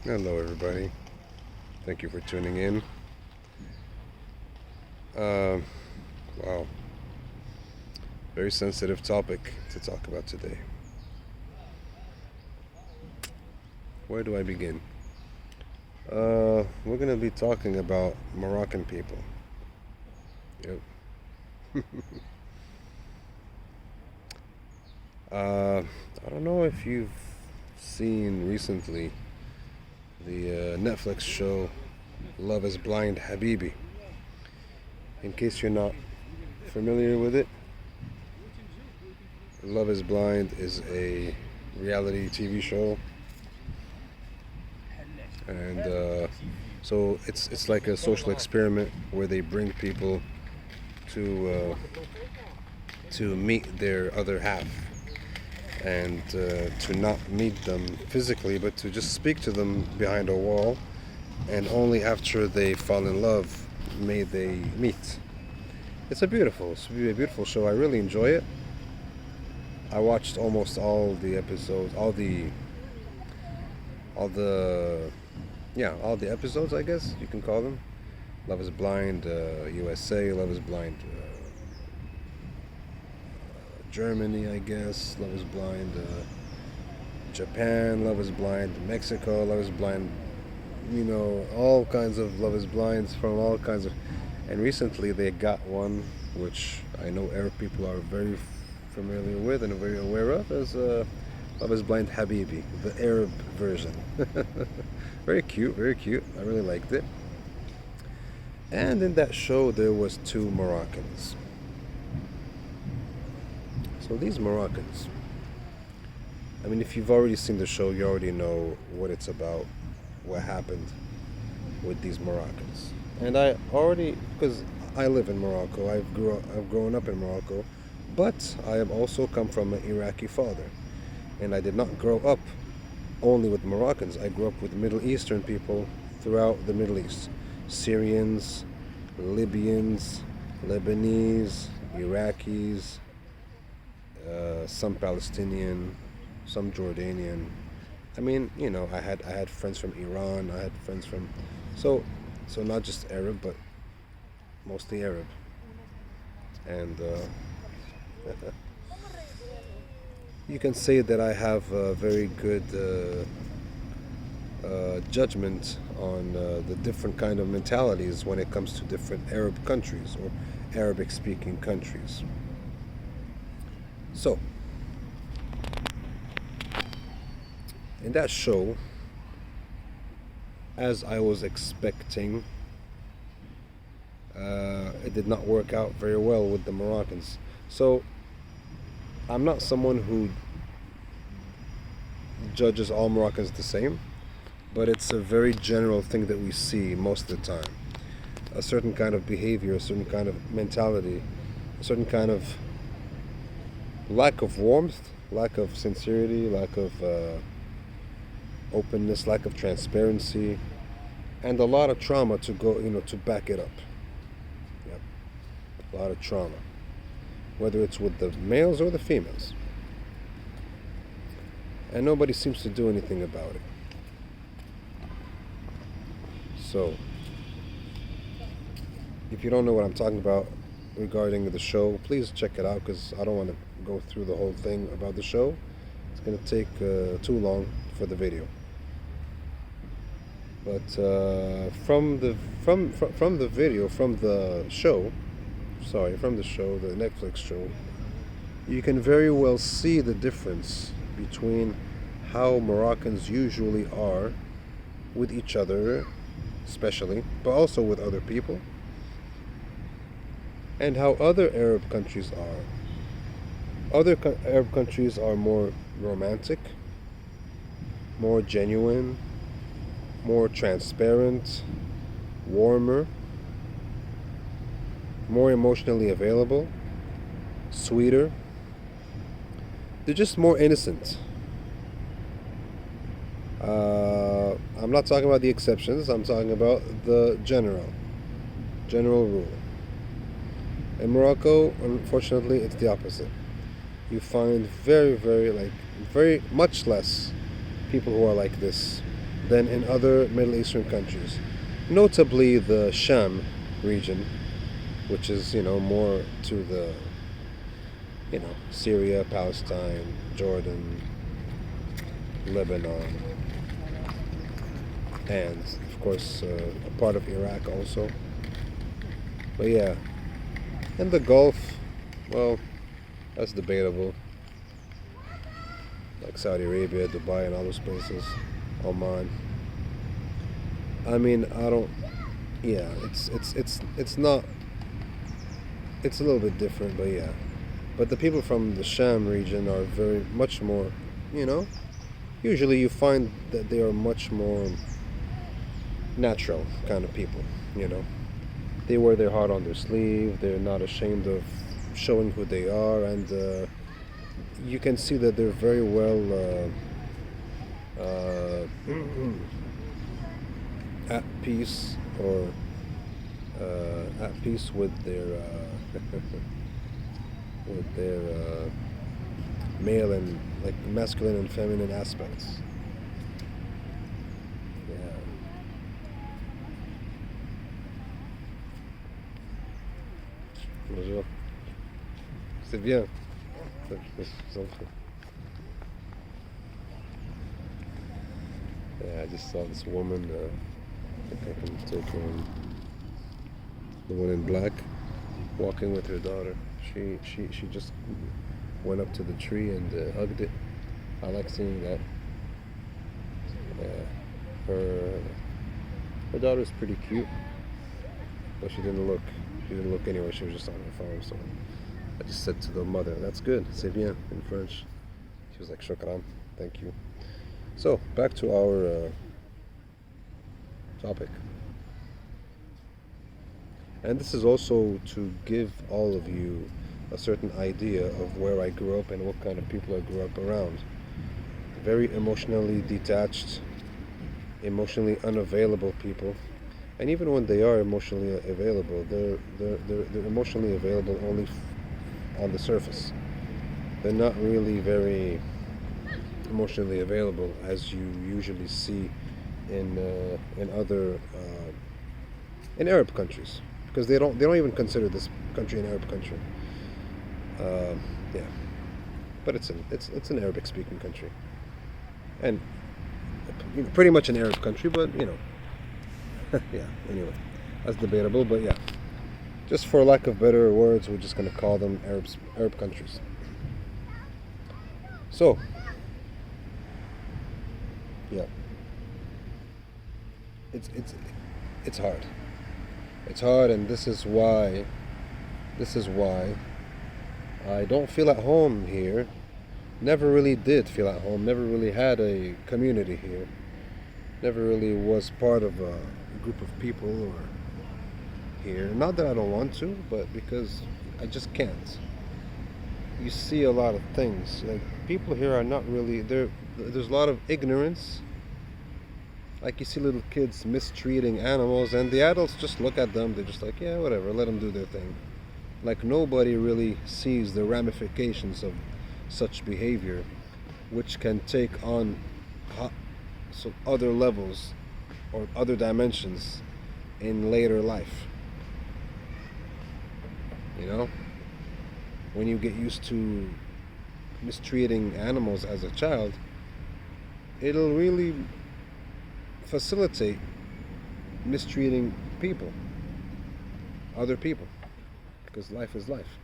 Hello, everybody. Thank you for tuning in. Uh, wow, very sensitive topic to talk about today. Where do I begin? We're going to be talking about Moroccan people. Yep. Uh, I don't know if you've seen recently the Netflix show Love Is Blind Habibi. In case you're not familiar with it, Love Is Blind is a reality TV show, and so it's like a social experiment where they bring people to meet their other half, and to not meet them physically, but to just speak to them behind a wall, and only after they fall in love may they meet. It's a beautiful show. I really enjoy it. I watched almost all the episodes, all the, yeah, all the episodes, I guess you can call them. Love Is Blind USA, Love Is Blind Germany, I guess. Love Is Blind Japan, Love Is Blind Mexico, Love Is Blind, all kinds of Love Is Blinds from all kinds of. And recently they got one which I know Arab people are very familiar with and very aware of as Love Is Blind Habibi, the Arab version. Very cute, very cute. I really liked it. And in that show there was two Moroccans. So these Moroccans, I mean, if you've already seen the show, you already know what it's about, what happened with these Moroccans. And I already, because I live in Morocco, I've grown up in Morocco, but I have also come from an Iraqi father. And I did not grow up only with Moroccans. I grew up with Middle Eastern people throughout the Middle East. Syrians, Libyans, Lebanese, Iraqis, some Palestinian, some Jordanian. I mean, I had friends from Iran. I had friends from, so not just Arab, but mostly Arab. And you can say that I have a very good judgment on the different kind of mentalities when it comes to different Arab countries or Arabic-speaking countries. So, in that show, as I was expecting, it did not work out very well with the Moroccans. So, I'm not someone who judges all Moroccans the same, but it's a very general thing that we see most of the time. A certain kind of behavior, a certain kind of mentality, a certain kind of lack of warmth, lack of sincerity, lack of openness, lack of transparency, and a lot of trauma to go, to back it up. Yep. A lot of trauma, whether it's with the males or the females. And nobody seems to do anything about it. So, if you don't know what I'm talking about regarding the show, please check it out, because I don't want to go through the whole thing about the show. It's going to take too long for the video. But from the show, the Netflix show, you can very well see the difference between how Moroccans usually are with each other, especially, but also with other people, and how other Arab countries are. Other Arab countries are more romantic, more genuine, more transparent, warmer, more emotionally available, sweeter. They're just more innocent. I'm not talking about the exceptions, I'm talking about the general rule. In Morocco, unfortunately, it's the opposite. You find very much less people who are like this than in other Middle Eastern countries, notably the Sham region, which is, more to the, Syria, Palestine, Jordan, Lebanon, and of course a part of Iraq also. But yeah, and the Gulf, well, that's debatable. Like Saudi Arabia, Dubai, and all those places, Oman. I mean, I don't. Yeah, it's not. It's a little bit different, but yeah. But the people from the Sham region are very much more, Usually you find that they are much more natural kind of people, They wear their heart on their sleeve. They're not ashamed of showing who they are, and you can see that they're very well at peace, or at peace with their with their male and like masculine and feminine aspects. Yeah. Bonjour. C'est bien. Yeah, I just saw this woman. I think I can take the one in black, walking with her daughter. She just went up to the tree and hugged it. I like seeing that. Her daughter's pretty cute, but she didn't look. She didn't look anyway. She was just on her phone. So I just said to the mother, "That's good. C'est bien" in French. She was like, "Shukran, thank you." So back to our topic. And this is also to give all of you a certain idea of where I grew up and what kind of people I grew up around. Very emotionally detached, emotionally unavailable people. And even when they are emotionally available, they're emotionally available only on the surface. They're not really very emotionally available as you usually see in other in Arab countries, because they don't even consider this country an Arab country. Yeah, but it's an Arabic speaking country, and pretty much an Arab country, but yeah. Anyway, that's debatable, but yeah, just for lack of better words, we're just gonna call them Arab countries. So yeah, it's hard. It's hard, and this is why I don't feel at home here. Never really did feel at home. Never really had a community here. Never really was part of a group of people or here. Not that I don't want to, but because I just can't. You see a lot of things. Like, people here are not really there. There's a lot of ignorance. Like, you see little kids mistreating animals, and the adults just look at them. They're just like, yeah, whatever, let them do their thing. Like, nobody really sees the ramifications of such behavior, which can take on other levels or other dimensions in later life. When you get used to mistreating animals as a child, it'll really facilitate mistreating people, other people, because life is life.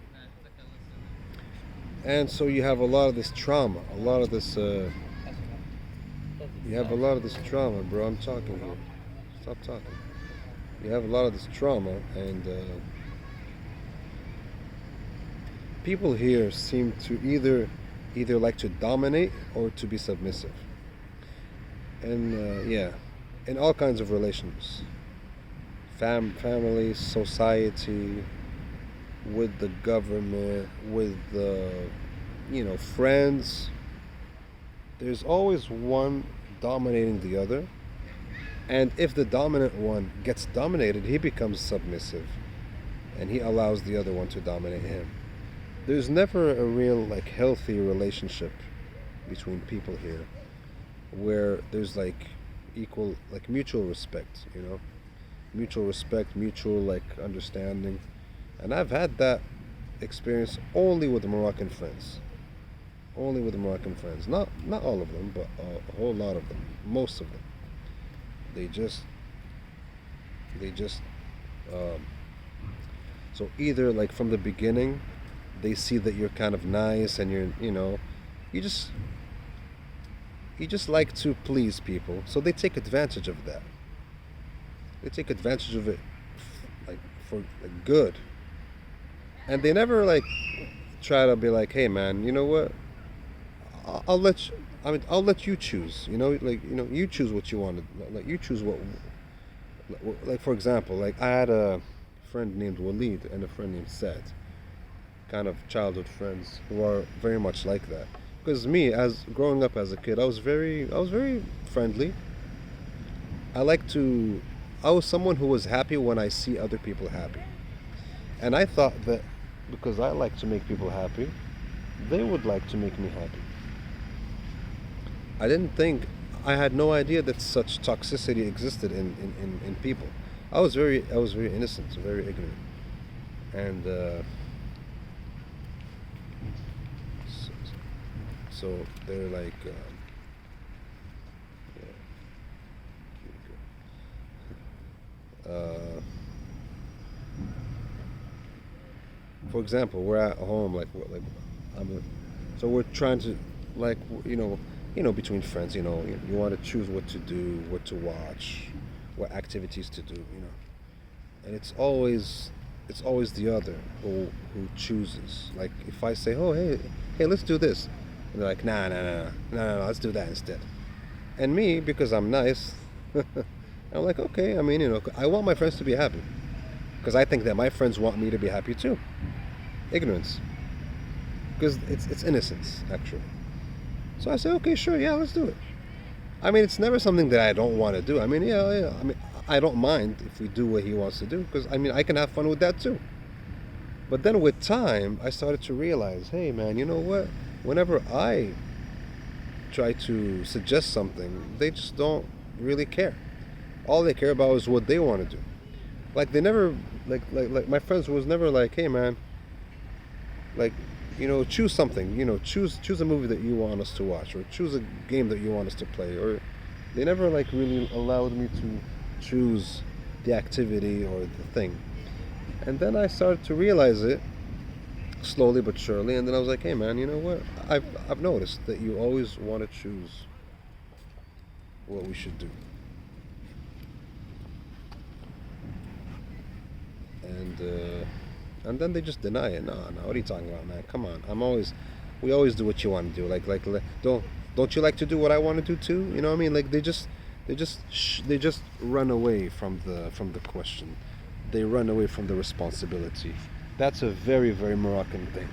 And so you have a lot of this trauma, bro. I'm talking here. Stop talking. You have a lot of this trauma, and people here seem to either like to dominate or to be submissive. And yeah, in all kinds of relations, family, society, with the government, with the friends. There's always one dominating the other, and if the dominant one gets dominated, he becomes submissive, and he allows the other one to dominate him. There's never a real healthy relationship between people here, where there's equal, like mutual respect, mutual respect, mutual like understanding. And I've had that experience only with Moroccan friends. Only with Moroccan friends. Not all of them, but a whole lot of them. Most of them. They just they just um, so either like from the beginning they see that you're kind of nice and you just you just like to please people. So they take advantage of that. They take advantage of it like for like good. And they never like try to be like, hey man, you know what? I'll let you, I'll let you choose. You choose what you want to. Like you choose what. Like for example, like I had a friend named Walid and a friend named Saad, kind of childhood friends who are very much like that. Because me, as growing up as a kid, I was very friendly. I like to. I was someone who was happy when I see other people happy, and I thought that because I like to make people happy, they would like to make me happy. I didn't think, I had no idea that such toxicity existed in people. I was very innocent, very ignorant, and so, so they're like, uh, for example, we're at home, like I'm, so we're trying to, like, between friends, you want to choose what to do, what to watch, what activities to do, and it's always the other who chooses. Like if I say, oh hey, let's do this, and they're like, nah, no, let's do that instead. And me, because I'm nice, I'm like, okay, I want my friends to be happy, because I think that my friends want me to be happy too. Ignorance, because it's innocence actually. So I say, okay, sure, yeah, let's do it. It's never something that I don't want to do. Yeah. I don't mind if we do what he wants to do, because I can have fun with that too. But then with time, I started to realize, hey man, you know what? Whenever I try to suggest something, they just don't really care. All they care about is what they want to do. Like they never, like my friends was never like, hey man, like, choose something, choose a movie that you want us to watch, or choose a game that you want us to play, or they never like really allowed me to choose the activity or the thing. And then I started to realize it slowly but surely, and then I was like, hey man, you know what? I've noticed that you always want to choose what we should do. And then they just deny it. No, what are you talking about, man? Come on. We always do what you want to do. Don't you like to do what I want to do too? You know what I mean? Like they just run away from the question. They run away from the responsibility. That's a very, very Moroccan thing.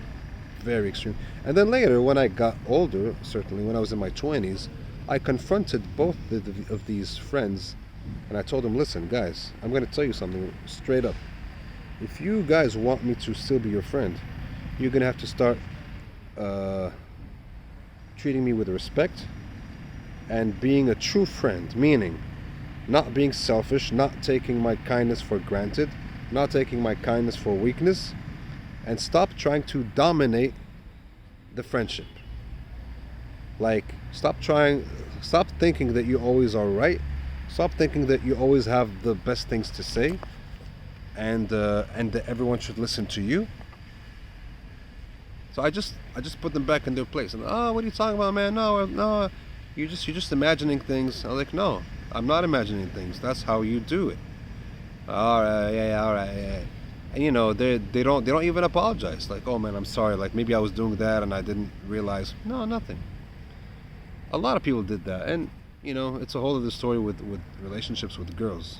Very extreme. And then later, when I got older, certainly when I was in my 20s, I confronted both of these friends, and I told them, listen, guys, I'm going to tell you something straight up. If you guys want me to still be your friend, you're gonna have to start treating me with respect and being a true friend, meaning not being selfish, not taking my kindness for granted, not taking my kindness for weakness, and stop trying to dominate the friendship. Like, stop thinking that you always are right, stop thinking that you always have the best things to say, and that everyone should listen to you. So I just put them back in their place. And what are you talking about, man? No, you're just imagining things. I'm like, no, I'm not imagining things. That's how you do it. All right, yeah, all right, yeah. And they don't even apologize. Like, oh man, I'm sorry. Like maybe I was doing that and I didn't realize. No, nothing. A lot of people did that, and it's a whole other story with relationships with girls.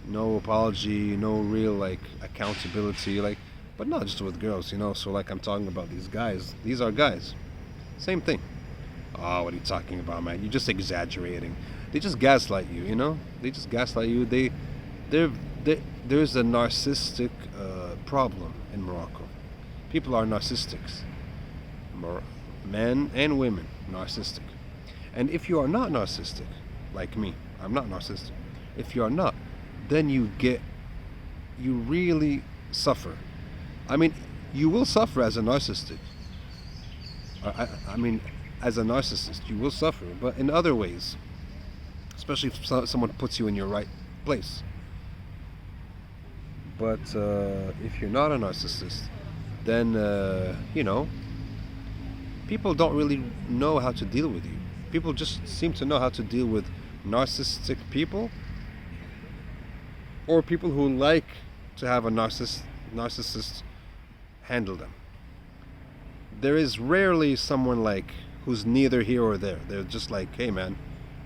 No apology, no real like accountability, like, but not just with girls, so like I'm talking about these guys. These are guys. Same thing. Oh, what are you talking about, man? You're just exaggerating. They just gaslight you, They just gaslight you. There's a narcissistic problem in Morocco. People are narcissists. Men and women, narcissistic. And if you are not narcissistic, like me. I'm not narcissistic. If you are not, then you really suffer. I mean, you will suffer as a narcissist. I mean, as a narcissist, you will suffer, but in other ways, especially if someone puts you in your right place. But if you're not a narcissist, then people don't really know how to deal with you. People just seem to know how to deal with narcissistic people, or people who like to have a narcissist handle them. There is rarely someone like who's neither here or there. They're just like, hey man,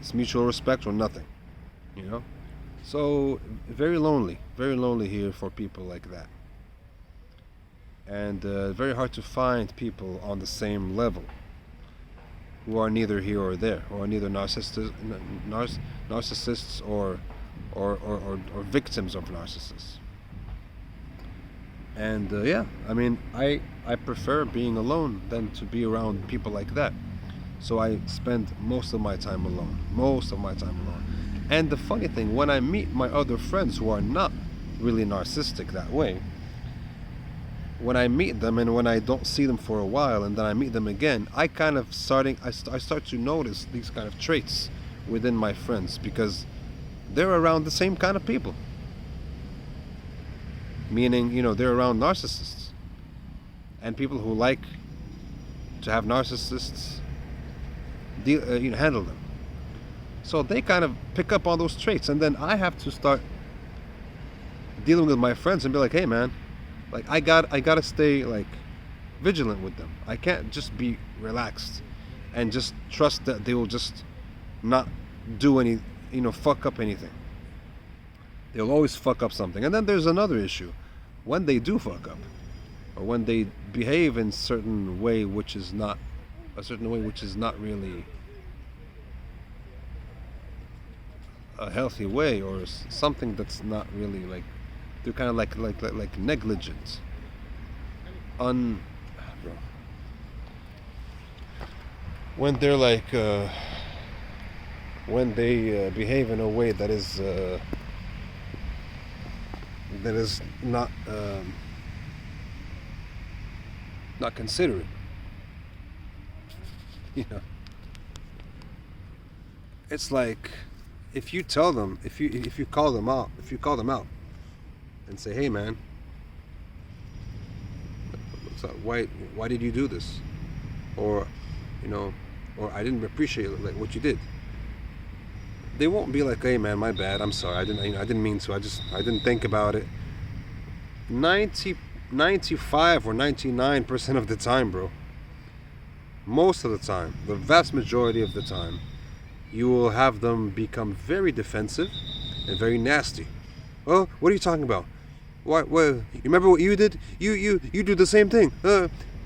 it's mutual respect or nothing, you know? So very lonely here for people like that. And very hard to find people on the same level who are neither here or there, who are neither narcissists or victims of narcissists. And I mean, I prefer being alone than to be around people like that. So I spend most of my time alone. And the funny thing, when I meet my other friends who are not really narcissistic that way, when I meet them and when I don't see them for a while and then I meet them again, I start to notice these kind of traits within my friends, because they're around the same kind of people. Meaning, they're around narcissists and people who like to have narcissists handle them. So they kind of pick up on those traits, and then I have to start dealing with my friends and be like, hey man, like I gotta stay like vigilant with them. I can't just be relaxed and just trust that they will just not do any, fuck up anything. They'll always fuck up something. And then there's another issue. When they do fuck up, or when they behave in a certain way which is not really a healthy way, or something that's not really like, they're kind of like negligent, when they're like when they behave in a way that is not considerate, it's like, if you tell them, if you call them out and say, hey man, why did you do this, or or I didn't appreciate like what you did, they won't be like, hey man, my bad, I'm sorry, I didn't mean to, I didn't think about it. 95 or 99% of the time, bro, most of the time, the vast majority of the time, you will have them become very defensive and very nasty. Oh, what are you talking about? What? You remember what you did? You do the same thing.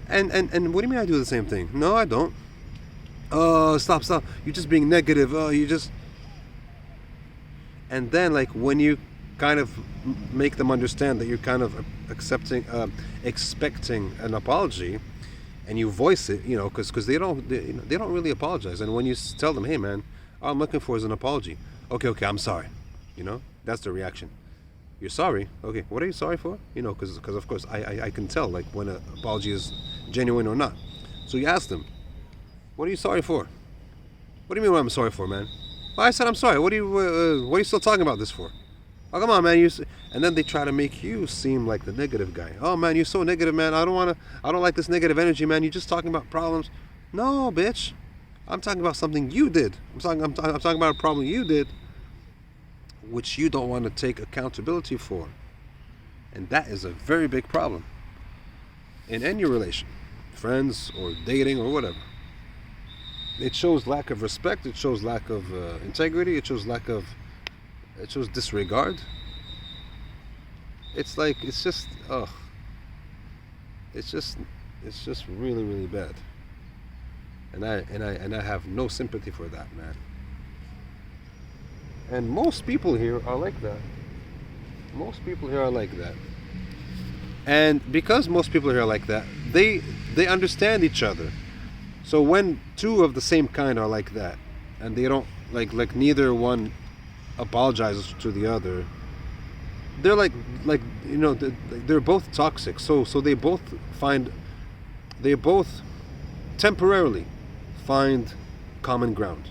And what do you mean I do the same thing? No, I don't. Oh, stop. You're just being negative. Oh, you just. And then, like, when you kind of make them understand that you're kind of expecting an apology, and you voice it, because they don't really apologize. And when you tell them, hey man, all I'm looking for is an apology. Okay, I'm sorry. That's the reaction. You're sorry? Okay, what are you sorry for? Because of course I can tell like when an apology is genuine or not. So you ask them, what are you sorry for? What do you mean what I'm sorry for, man? Well, I said I'm sorry. What are you still talking about this for? Oh, come on, man. And then they try to make you seem like the negative guy. Oh man, you're so negative, man. I don't like this negative energy, man. You're just talking about problems. No, bitch. I'm talking about something you did. I'm talking about a problem you did, which you don't want to take accountability for. And that is a very big problem in any relation, friends or dating or whatever. It shows lack of respect. It shows lack of integrity. It shows disregard. It's like, it's just really, really bad. And I have no sympathy for that, man. And most people here are like that. And because most people here are like that, they understand each other. So when two of the same kind are like that, and they don't like neither one apologizes to the other. They're like they're both toxic. So they both temporarily find common ground.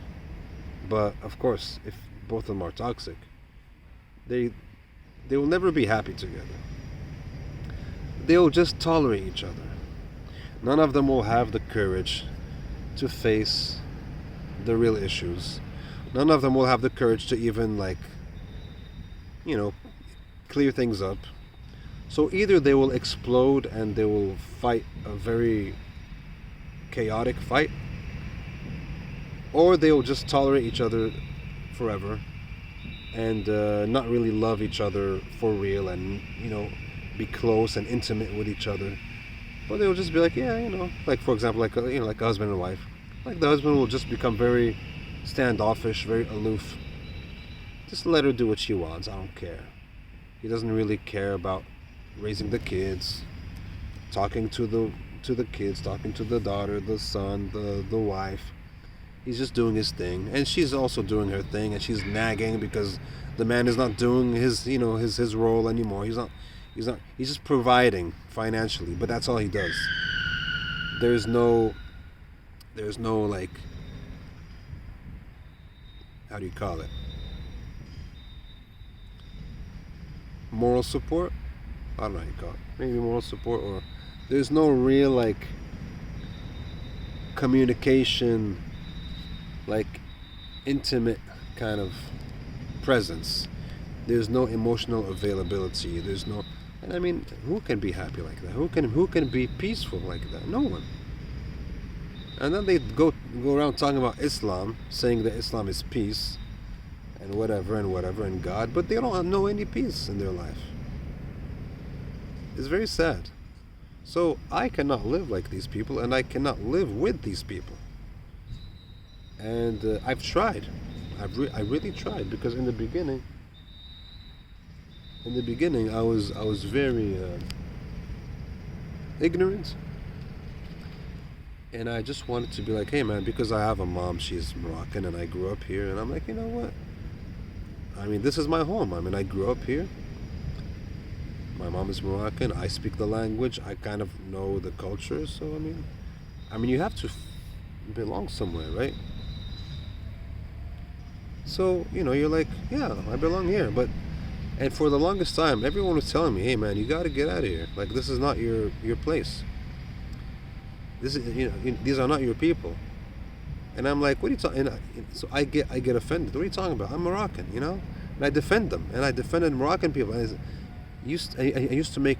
But of course, if both of them are toxic, they they will never be happy together. They will just tolerate each other. None of them will have the courage to face the real issues. None of them will have the courage to even you know, clear things up. So either they will explode and they will fight a very chaotic fight, or they will just tolerate each other forever and not really love each other for real and, be close and intimate with each other. But they'll just be like, yeah, like for example, like like a husband and wife. Like the husband will just become very standoffish, very aloof. Just let her do what she wants. I don't care. He doesn't really care about raising the kids, talking to the kids, talking to the daughter, the son, the wife. He's just doing his thing, and she's also doing her thing, and she's nagging because the man is not doing his his role anymore. He's just providing financially, but that's all he does. There's no like, how do you call it? Moral support? I don't know how you call it. Maybe moral support, or there's no real like communication, like intimate kind of presence. There's no emotional availability. There's no, and I mean, who can be happy like that? Who can be peaceful like that? No one. And then they go around talking about Islam, saying that Islam is peace and whatever and God, but they don't know any peace in their life. It's very sad. So I cannot live like these people, and I cannot live with these people. And I've tried. I really tried, because in the beginning I was very ignorant, and I just wanted to be like, hey man, because I have a mom, she's Moroccan, and I grew up here, and I'm like, you know what? I mean, this is my home. I mean, I grew up here. My mom is Moroccan. I speak the language. I kind of know the culture. So I mean, you have to belong somewhere, right? So you're like, yeah, I belong here. And for the longest time, everyone was telling me, hey man, you got to get out of here. Like, this is not your place. This is these are not your people. And I'm like, what are you talking? So I get offended. What are you talking about? I'm Moroccan, and I defend them, and I defended Moroccan people. I used to make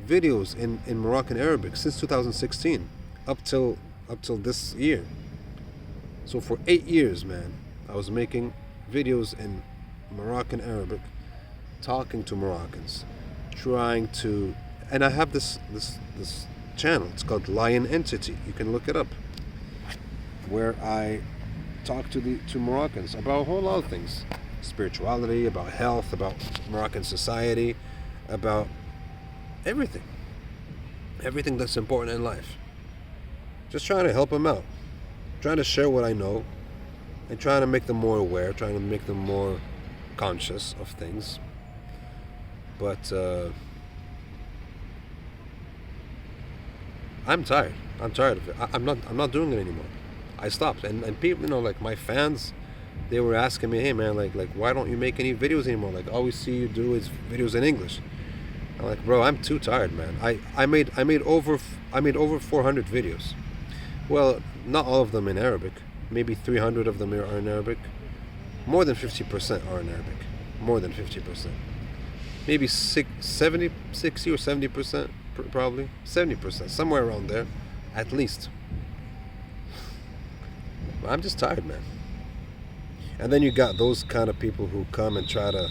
videos in Moroccan Arabic since 2016, up till this year. So for 8 years, man, I was making videos in Moroccan Arabic, talking to Moroccans, trying to, and I have this channel. It's called Lion Entity. You can look it up, where I talk to Moroccans about a whole lot of things: spirituality, about health, about Moroccan society, about everything that's important in life. Just trying to help them out, trying to share what I know, and trying to make them more aware, trying to make them more conscious of things. But I'm tired of it. I'm not doing it anymore. I stopped, and people, like my fans, they were asking me, hey man, like why don't you make any videos anymore? Like, all we see you do is videos in English. I'm like, bro, I'm too tired, man. I made over 400 videos. Well, not all of them in Arabic. Maybe 300 of them are in Arabic. More than 50% are in Arabic. More than 50%. Maybe 60 or 70%, probably 70%, somewhere around there, at least. I'm just tired, man. And then you got those kind of people who come and try to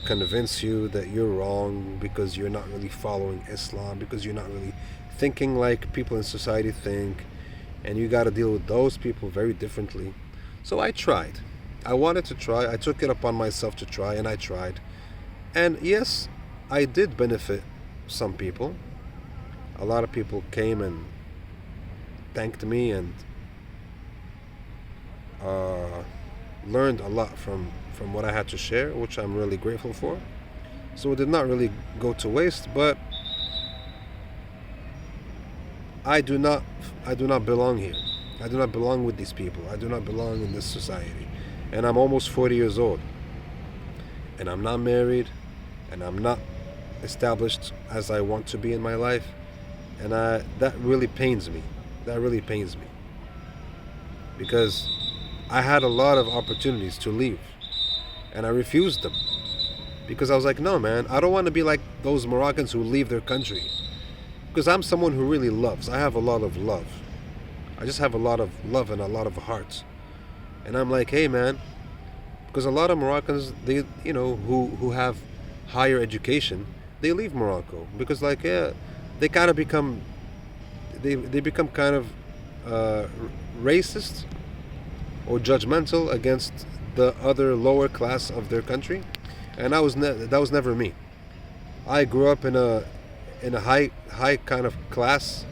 convince you that you're wrong because you're not really following Islam, because you're not really thinking like people in society think, and you got to deal with those people very differently. So I tried. I wanted to try. I took it upon myself to try, and I tried. And yes, I did benefit some people. A lot of people came and thanked me and uh, learned a lot from what I had to share, which I'm really grateful for. So it did not really go to waste, but I do not I do not belong here. I do not belong with these people. I do not belong in this society. And I'm almost 40 years old. And I'm not married, and I'm not established as I want to be in my life. And that really pains me. That really pains me. Because I had a lot of opportunities to leave, and I refused them. Because I was like, no, man, I don't want to be like those Moroccans who leave their country. Because I'm someone who really loves. I have a lot of love. I just have a lot of love and a lot of heart. And I'm like, hey, man, because a lot of Moroccans, they, who have higher education, they leave Morocco because, like, yeah, they kind of become, they become kind of racist or judgmental against the other lower class of their country, and that was never me. I grew up in a high kind of class,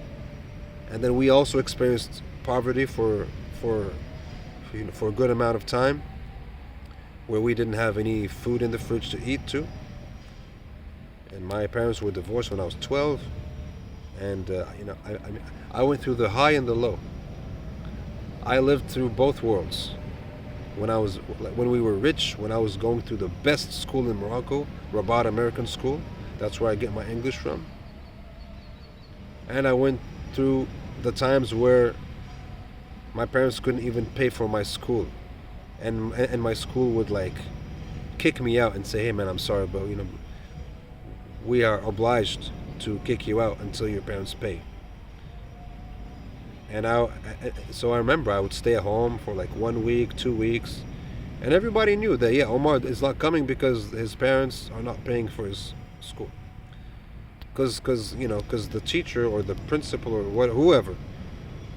and then we also experienced poverty for a good amount of time, where we didn't have any food in the fridge to eat too. And my parents were divorced when I was 12, and I went through the high and the low. I lived through both worlds. When we were rich, when I was going through the best school in Morocco, Rabat American School, that's where I get my English from. And I went through the times where my parents couldn't even pay for my school, and my school would like kick me out and say, hey man, I'm sorry, but we are obliged to kick you out until your parents pay. And so I remember I would stay at home for like 1 week, 2 weeks, and everybody knew that, yeah, Omar is not coming because his parents are not paying for his school. Because the teacher or the principal or whoever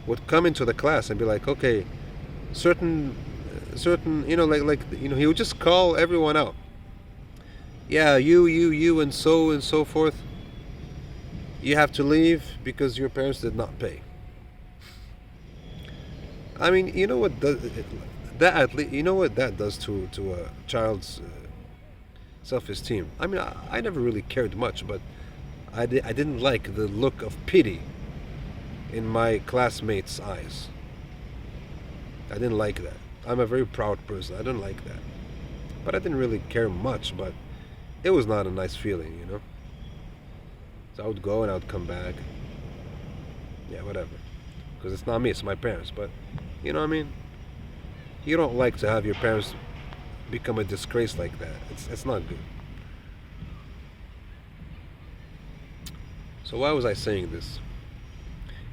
would come into the class and be like, okay, certain he would just call everyone out. Yeah, you and so forth. You have to leave because your parents did not pay. I mean, you know what that does to a child's self-esteem. I mean, I never really cared much, but I didn't like the look of pity in my classmates' eyes. I didn't like that. I'm a very proud person. I didn't like that. But I didn't really care much, but it was not a nice feeling, So I would go and I would come back. Yeah, whatever. Because it's not me, it's my parents. But, you know what I mean? You don't like to have your parents become a disgrace like that. It's not good. So why was I saying this?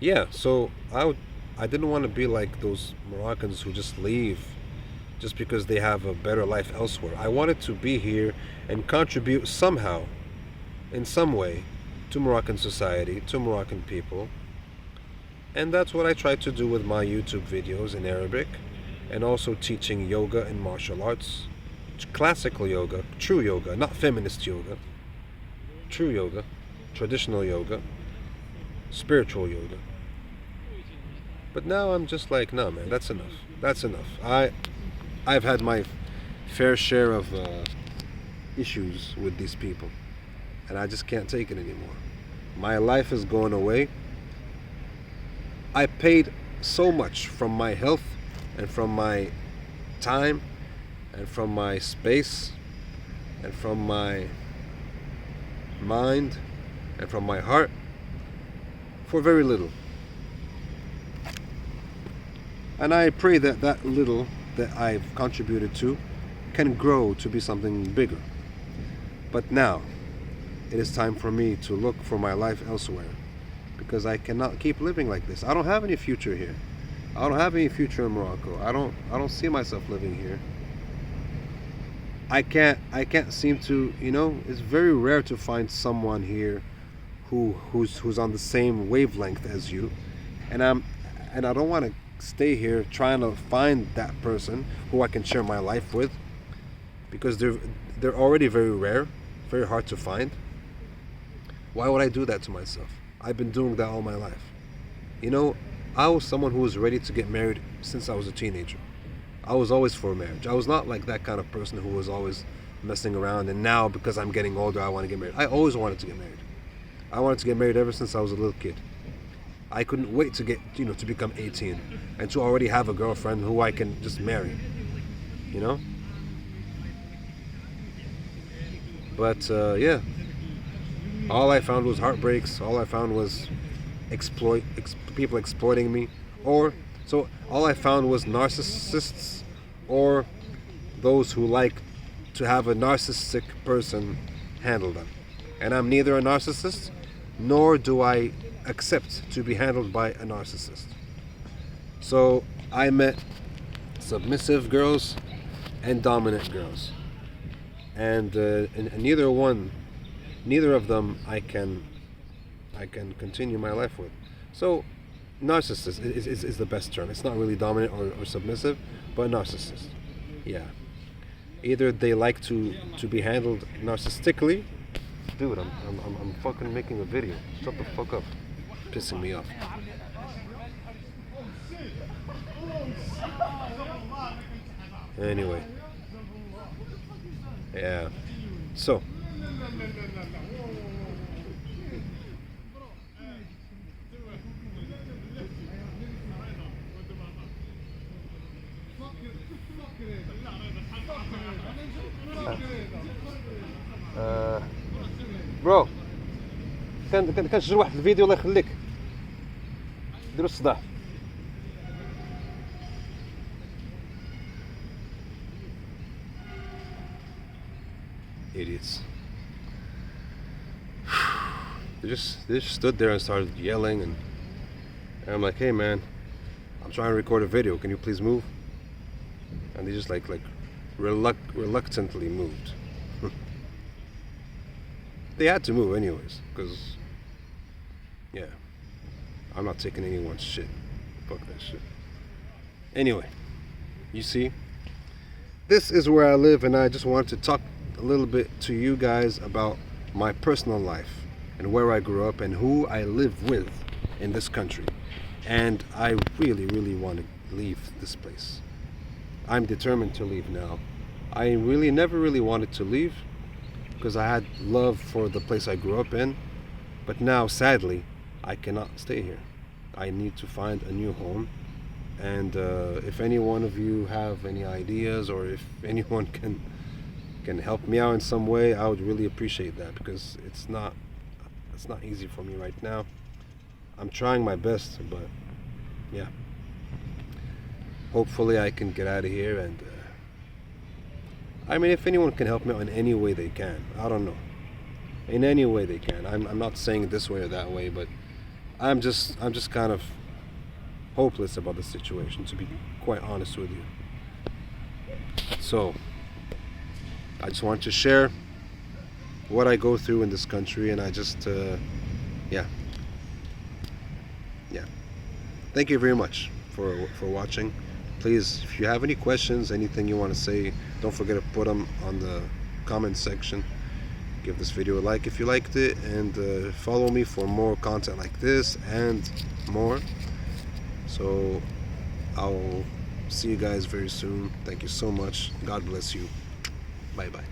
Yeah, so I didn't want to be like those Moroccans who just leave just because they have a better life elsewhere. I wanted to be here and contribute somehow, in some way, to Moroccan society, to Moroccan people. And that's what I tried to do with my YouTube videos in Arabic, and also teaching yoga and martial arts. Classical yoga, true yoga, not feminist yoga. True yoga, traditional yoga, spiritual yoga. But now I'm just like, no man, that's enough. That's enough. I've had my fair share of issues with these people, and I just can't take it anymore. My life is going away. I paid so much from my health and from my time and from my space and from my mind and from my heart for very little. And I pray that that little that I've contributed to can grow to be something bigger. But now, it is time for me to look for my life elsewhere, because I cannot keep living like this. I don't have any future here. I don't have any future in Morocco. I don't see myself living here. I can't seem to, it's very rare to find someone here who's on the same wavelength as you. And I don't want to stay here trying to find that person who I can share my life with, because they're already very rare, very hard to find. Why would I do that to myself? I've been doing that all my life. I was someone who was ready to get married since I was a teenager. I was always for marriage. I was not like that kind of person who was always messing around, and now because I'm getting older I want to get married. I always wanted to get married. I wanted to get married ever since I was a little kid. I couldn't wait to get, to become 18 and to already have a girlfriend who I can just marry, But yeah, all I found was heartbreaks. All I found was people exploiting me, so all I found was narcissists, or those who like to have a narcissistic person handle them. And I'm neither a narcissist, nor do I accept to be handled by a narcissist. So I met submissive girls and dominant girls, and neither of them I can continue my life with. So narcissist is the best term. It's not really dominant or submissive, but narcissist. Yeah. Either they like to be handled narcissistically. Dude, I'm fucking making a video. Shut the fuck up. Pissing me off. Anyway. Yeah. So. برو كان شجر واحد الفيديو الله يخليك ديروا الصداع. Idiots. They just stood there and started yelling, and I'm like, hey man, I'm trying to record a video, can you please move? And they just like reluctantly moved. They had to move anyways, because yeah, I'm not taking anyone's shit. Fuck that shit. Anyway, you see, this is where I live, and I just wanted to talk a little bit to you guys about my personal life and where I grew up and who I live with in this country. And I really want to leave this place. I'm determined to leave now. I never really wanted to leave, because I had love for the place I grew up in, but now sadly I cannot stay here. I need to find a new home, and if any one of you have any ideas, or if anyone can help me out in some way, I would really appreciate that, because it's not easy for me right now. I'm trying my best, but yeah, hopefully I can get out of here. And I mean, if anyone can help me out in any way they can, I don't know, in any way they can. I'm not saying it this way or that way, but I'm just kind of hopeless about the situation, to be quite honest with you. So I just want to share what I go through in this country, and I just yeah. Thank you very much for watching. Please, if you have any questions, anything you want to say, don't forget to put them on the comment section. Give this video a like if you liked it, and follow me for more content like this and more. So I'll see you guys very soon. Thank you so much. God bless you. Bye bye.